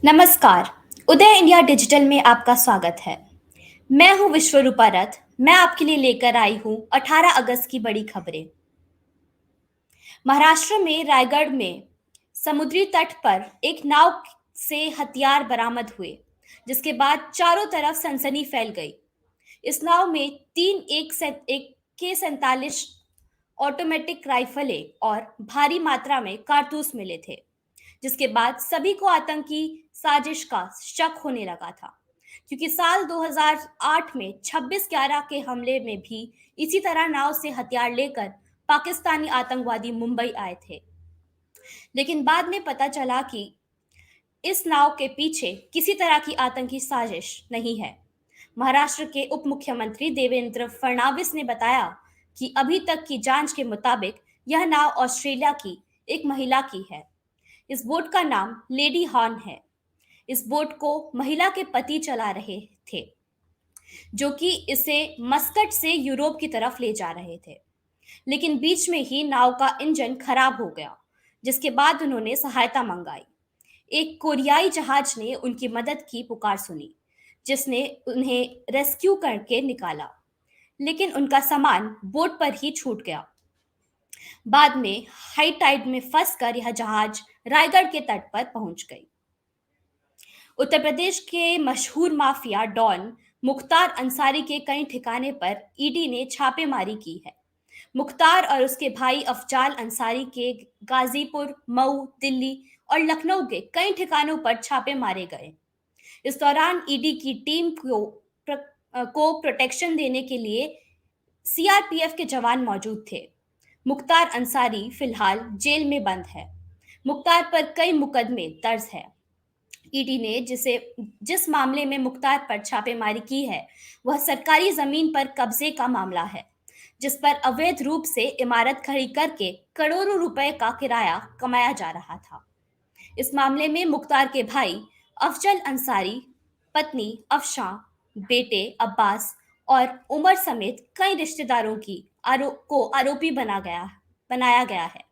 नमस्कार। उदय India digital में आपका स्वागत है। मैं हूं विश्वरूपा रथ। मैं आपके लिए लेकर आई हूं 18 अगस्त की बड़ी खबरें। महाराष्ट्र में रायगढ़ में समुद्री तट पर एक नाव से हथियार बरामद हुए, जिसके बाद चारों तरफ सनसनी फैल गई। इस नाव में तीन एक के 47 ऑटोमेटिक राइफलें और भारी मात्रा में कारतूस मिले थे, जिसके बाद सभी को आतंकी साजिश का शक होने लगा था, क्योंकि साल 2008 में 26/11 के हमले में भी इसी तरह नाव से हथियार लेकर पाकिस्तानी आतंकवादी मुंबई आए थे। लेकिन बाद में पता चला कि इस नाव के पीछे किसी तरह की आतंकी साजिश नहीं है। महाराष्ट्र के उप मुख्यमंत्री देवेंद्र फडणवीस ने बताया कि अभी तक की जांच के मुताबिक यह नाव ऑस्ट्रेलिया की एक महिला की है। इस बोट का नाम लेडी हॉर्न है। इस बोट को महिला के पति चला रहे थे, जो कि इसे मस्कट से यूरोप की तरफ ले जा रहे थे। लेकिन बीच में ही नाव का इंजन खराब हो गया, जिसके बाद उन्होंने सहायता मंगाई। एक कोरियाई जहाज ने उनकी मदद की पुकार सुनी, जिसने उन्हें रेस्क्यू करके निकाला। लेकिन उनका सामान बोट पर ही छूट गया। बाद में हाई टाइड में फंसकर यह जहाज रायगढ़ के तट पर पहुंच गई। उत्तर प्रदेश के मशहूर माफिया डॉन मुख्तार अंसारी के कई ठिकाने पर ईडी ने छापेमारी की है। मुख्तार और उसके भाई अफजाल अंसारी के गाजीपुर, मऊ, दिल्ली और लखनऊ के कई ठिकानों पर छापे मारे गए। इस दौरान ईडी की टीम को प्रोटेक्शन देने के लिए सीआरपीएफ के जवान मौजूद थे। मुख्तार अंसारी फिलहाल जेल में बंद है। मुख्तार पर कई मुकदमे दर्ज है। ईडी ने जिस मामले में मुख्तार पर छापेमारी की है, वह सरकारी जमीन पर कब्जे का मामला है, जिस पर अवैध रूप से इमारत खड़ी करके करोड़ों रुपए का किराया कमाया जा रहा था। इस मामले में मुख्तार के भाई अफजल अंसारी, पत्नी अफशां, बेटे अब्बास और उमर समेत कई रिश्तेदारों को आरोपी बनाया गया है।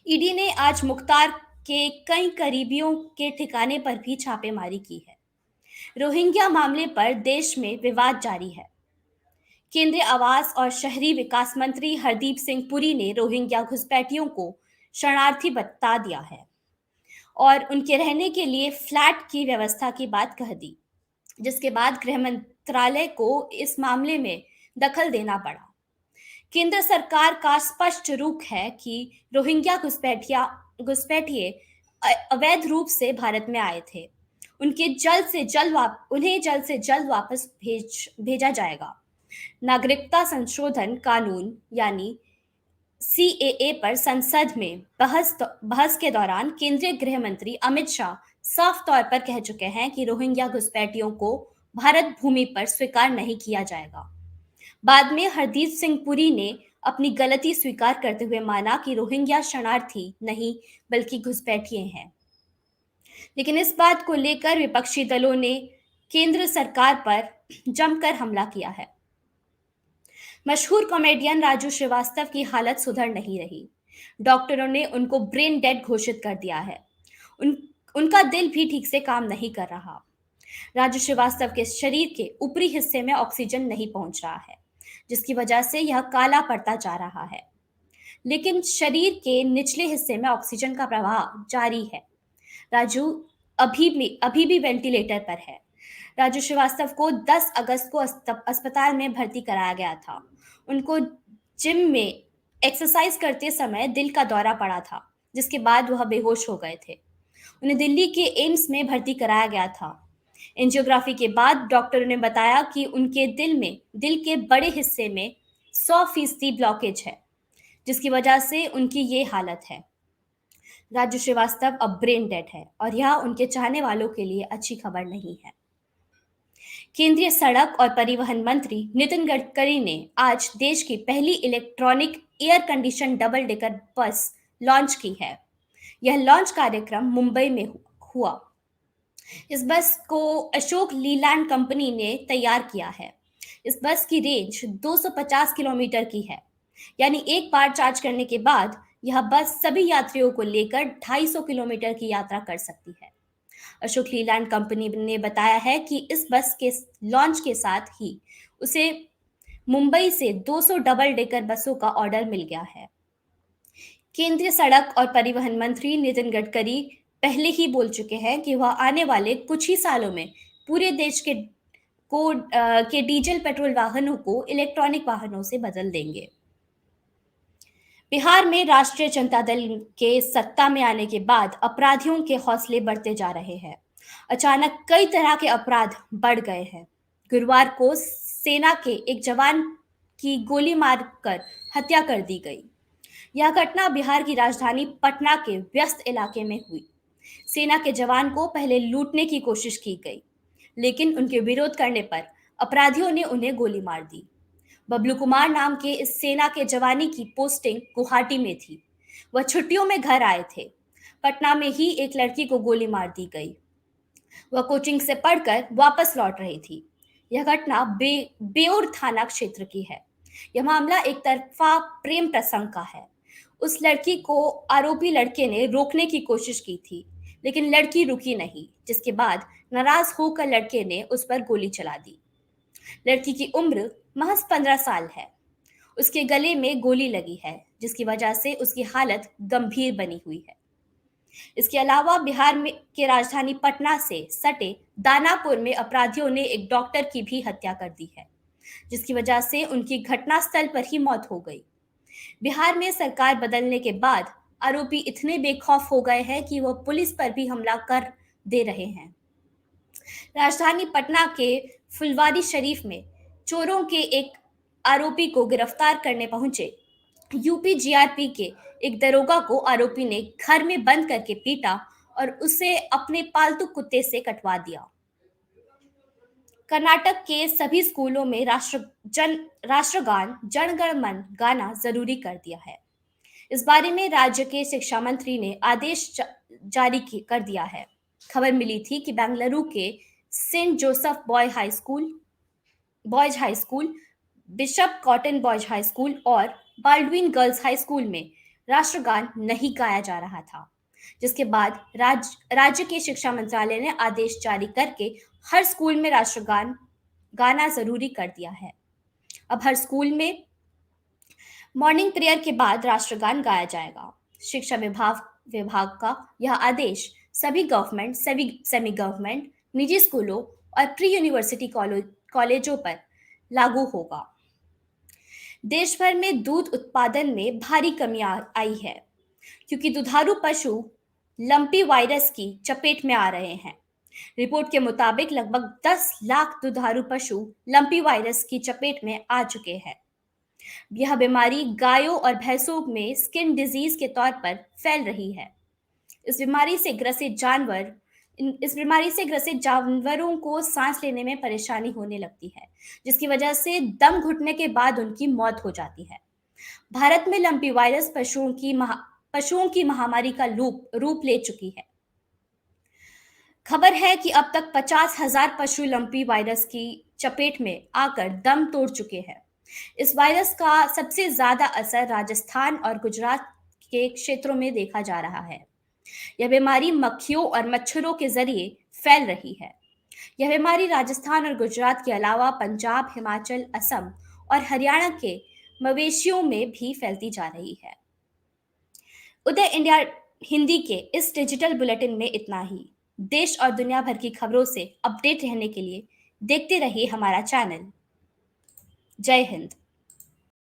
ईडी ने आज मुख्तार के कई करीबियों के ठिकाने पर भी छापेमारी की है। रोहिंग्या मामले पर देश में विवाद जारी है। केंद्रीय आवास और शहरी विकास मंत्री हरदीप सिंह पुरी ने रोहिंग्या घुसपैठियों को शरणार्थी बता दिया है और उनके रहने के लिए फ्लैट की व्यवस्था की बात कह दी, जिसके बाद गृह मंत्रालय को इस मामले में दखल देना पड़ा। केंद्र सरकार का स्पष्ट रुख है कि रोहिंग्या घुसपैठिए अवैध रूप से भारत में आए थे। उन्हें जल्द से जल्द वापस भेजा जाएगा। नागरिकता संशोधन कानून यानी सीएए पर संसद में बहस के दौरान केंद्रीय गृह मंत्री अमित शाह साफ तौर पर कह चुके हैं कि रोहिंग्या घुसपैठियों को भारत भूमि पर स्वीकार नहीं किया जाएगा। बाद में हरदीप सिंह पुरी ने अपनी गलती स्वीकार करते हुए माना कि रोहिंग्या शरणार्थी नहीं बल्कि घुसपैठिए हैं। लेकिन इस बात को लेकर विपक्षी दलों ने केंद्र सरकार पर जमकर हमला किया है। मशहूर कॉमेडियन राजू श्रीवास्तव की हालत सुधर नहीं रही। डॉक्टरों ने उनको ब्रेन डेड घोषित कर दिया है। उनका दिल भी ठीक से काम नहीं कर रहा। राजू श्रीवास्तव के शरीर के ऊपरी हिस्से में ऑक्सीजन नहीं पहुंच रहा है, जिसकी वजह से यह काला पड़ता जा रहा है। लेकिन शरीर के निचले हिस्से में ऑक्सीजन का प्रवाह जारी है। राजू अभी भी वेंटिलेटर पर है। राजू श्रीवास्तव को 10 अगस्त को अस्पताल में भर्ती कराया गया था। उनको जिम में एक्सरसाइज करते समय दिल का दौरा पड़ा था, जिसके बाद वह बेहोश हो गए थे। उन्हें दिल्ली के एम्स में भर्ती कराया गया था। एंजियोग्राफी के बाद डॉक्टरों ने बताया कि उनके दिल के बड़े हिस्से में 100% ब्लॉकेज है, जिसकी वजह से उनकी ये हालत है। राजू श्रीवास्तव अब ब्रेन डेड है और यह उनके चाहने वालों के लिए अच्छी खबर नहीं है। केंद्रीय सड़क और परिवहन मंत्री नितिन गडकरी ने आज देश की पहली electronic air condition double decker bus launch की है। यह लॉन्च कार्यक्रम मुंबई में हुआ। इस बस को अशोक लीलैंड कंपनी ने तैयार किया है। इस बस की रेंज 250 किलोमीटर की है, यानी एक बार चार्ज करने के बाद यह बस सभी यात्रियों को लेकर 250 किलोमीटर की यात्रा कर सकती है। अशोक लीलैंड कंपनी ने बताया है कि इस बस के लॉन्च के साथ ही उसे मुंबई से 200 डबल डेकर बसों का ऑर्डर मिल गया है। केंद्रीय सड़क और परिवहन मंत्री नितिन गडकरी पहले ही बोल चुके हैं कि वह आने वाले कुछ ही सालों में पूरे देश के डीजल पेट्रोल वाहनों को इलेक्ट्रॉनिक वाहनों से बदल देंगे। बिहार में राष्ट्रीय जनता दल के सत्ता में आने के बाद अपराधियों के हौसले बढ़ते जा रहे हैं। अचानक कई तरह के अपराध बढ़ गए हैं। गुरुवार को सेना के एक जवान की गोली मारकर हत्या कर दी गई। यह घटना बिहार की राजधानी पटना के व्यस्त इलाके में हुई। सेना के जवान को पहले लूटने की कोशिश की गई, लेकिन उनके विरोध करने पर अपराधियों ने उन्हें गोली मार दी। बबलू कुमार नाम के इस सेना के जवानी की पोस्टिंग गुवाहाटी में थी। वह छुट्टियों में घर आए थे। पटना में ही एक लड़की को गोली मार दी गई। वह कोचिंग से पढ़कर वापस लौट रही थी। यह घटना बेउर थाना क्षेत्र की है। यह मामला एक तरफा प्रेम प्रसंग का है। उस लड़की को आरोपी लड़के ने रोकने की कोशिश की थी, लेकिन लड़की रुकी नहीं, जिसके बाद नाराज होकर लड़के ने उस पर गोली चला दी। लड़की की उम्र महज 15 साल है। उसके गले में गोली लगी है, जिसकी वजह से उसकी हालत गंभीर बनी हुई है। इसके अलावा बिहार में के राजधानी पटना से सटे दानापुर में अपराधियों ने एक डॉक्टर की भी हत्या कर दी है, जिसकी वजह से उनकी घटनास्थल पर ही मौत हो गई। बिहार में सरकार बदलने के बाद आरोपी इतने बेखौफ हो गए हैं कि वह पुलिस पर भी हमला कर दे रहे हैं। राजधानी पटना के फुलवारी शरीफ में चोरों के एक आरोपी को गिरफ्तार करने पहुंचे यूपी जीआरपी के एक दरोगा को आरोपी ने घर में बंद करके पीटा और उसे अपने पालतू कुत्ते से कटवा दिया। कर्नाटक के सभी स्कूलों में राष्ट्रगान जन गण मन गाना जरूरी कर दिया है। इस बारे में राज्य के शिक्षा मंत्री ने आदेश जारी कर दिया है। खबर मिली थी कि बेंगलुरु के Saint Joseph Boys High School, Bishop Cotton Boys High School और बाल्डविन गर्ल्स हाई स्कूल में राष्ट्रगान नहीं गाया जा रहा था, जिसके बाद राज्य के शिक्षा मंत्रालय ने आदेश जारी करके हर स्कूल में राष्ट्रगान गाना जरूरी कर दिया है। अब हर स्कूल में मॉर्निंग प्रेयर के बाद राष्ट्रगान गाया जाएगा। शिक्षा विभाग का यह आदेश सभी गवर्नमेंट, सेमी गवर्नमेंट, निजी स्कूलों और प्री यूनिवर्सिटी कॉलेजों पर लागू होगा। देश भर में दूध उत्पादन में भारी कमी आई है, क्योंकि दुधारू पशु लंपी वायरस की चपेट में आ रहे हैं। रिपोर्ट के मुताबिक लगभग 10 लाख दुधारू पशु लंपी वायरस की चपेट में आ चुके हैं। यह बीमारी गायों और भैंसों में स्किन डिजीज के तौर पर फैल रही है। इस बीमारी से ग्रसित जानवरों को सांस लेने में परेशानी होने लगती है, जिसकी वजह से दम घुटने के बाद उनकी मौत हो जाती है। भारत में लंपी वायरस पशुओं की महामारी का रूप ले चुकी है। खबर है कि अब तक 50,000 पशु लंपी वायरस की चपेट में आकर दम तोड़ चुके हैं। इस वायरस का सबसे ज्यादा असर राजस्थान और गुजरात के क्षेत्रों में देखा जा रहा है। यह बीमारी मक्खियों और मच्छरों के जरिए फैल रही है। यह बीमारी राजस्थान और गुजरात के अलावा पंजाब, हिमाचल, असम और हरियाणा के मवेशियों में भी फैलती जा रही है। उदय इंडिया हिंदी के इस डिजिटल बुलेटिन में इतना ही। देश और दुनिया भर की खबरों से अपडेट रहने के लिए देखते रहिए हमारा चैनल। जय हिंद।